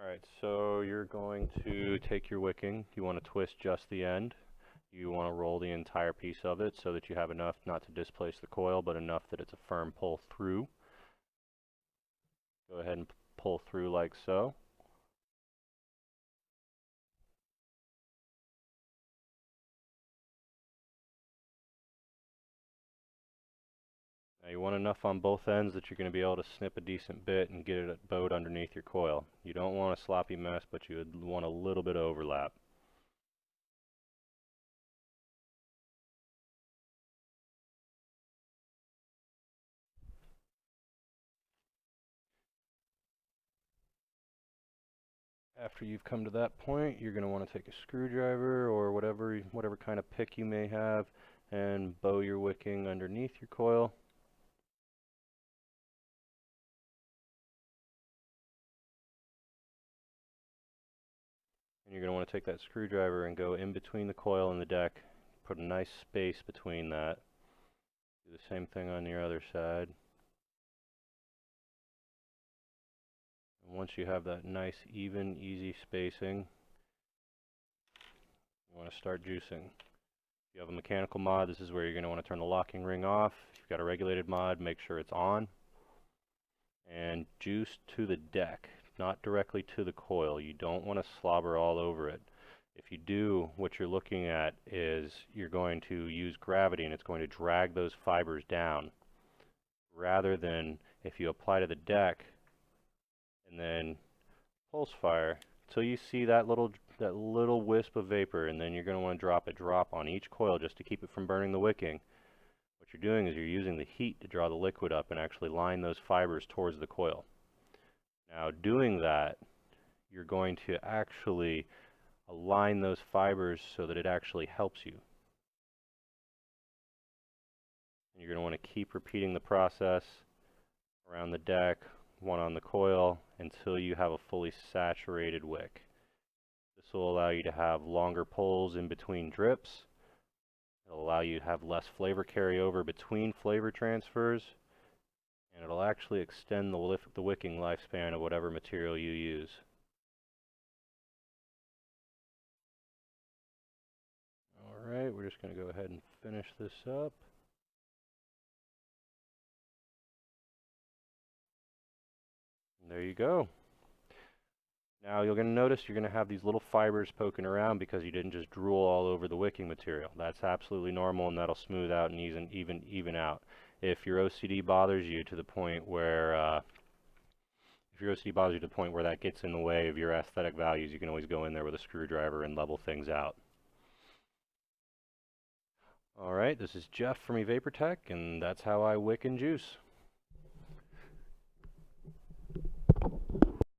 Alright, so you're going to take your wicking, you want to twist just the end, you want to roll the entire piece of it so that you have enough not to displace the coil, but enough that it's a firm pull through. Go ahead and pull through like so. Now you want enough on both ends that you're going to be able to snip a decent bit and get it bowed underneath your coil. You don't want a sloppy mess, but you would want a little bit of overlap. After you've come to that point, you're going to want to take a screwdriver or whatever kind of pick you may have and bow your wicking underneath your coil. And you're going to want to take that screwdriver and go in between the coil and the deck, put a nice space between that. Do the same thing on your other side. And once you have that nice, even, easy spacing, you want to start juicing. If you have a mechanical mod, this is where you're going to want to turn the locking ring off. If you've got a regulated mod, make sure it's on. And juice to the deck, not directly to the coil. You don't want to slobber all over it. If you do, what you're looking at is you're going to use gravity and it's going to drag those fibers down, rather than if you apply to the deck and then pulse fire till you see that little wisp of vapor, and then you're going to want to drop a drop on each coil just to keep it from burning the wicking. What you're doing is you're using the heat to draw the liquid up and actually line those fibers towards the coil. Now doing that, you're going to actually align those fibers so that it actually helps you. And you're going to want to keep repeating the process around the deck, one on the coil, until you have a fully saturated wick. This will allow you to have longer pulls in between drips. It'll allow you to have less flavor carryover between flavor transfers, and it'll actually extend the wicking lifespan of whatever material you use. Alright, we're just going to go ahead and finish this up. And there you go. Now you're going to notice you're going to have these little fibers poking around because you didn't just drool all over the wicking material. That's absolutely normal, and that'll smooth out and even out. If your OCD bothers you to the point where that gets in the way of your aesthetic values, you can always go in there with a screwdriver and level things out. Alright, this is Jeff from EVaperTech, and that's how I wick and juice.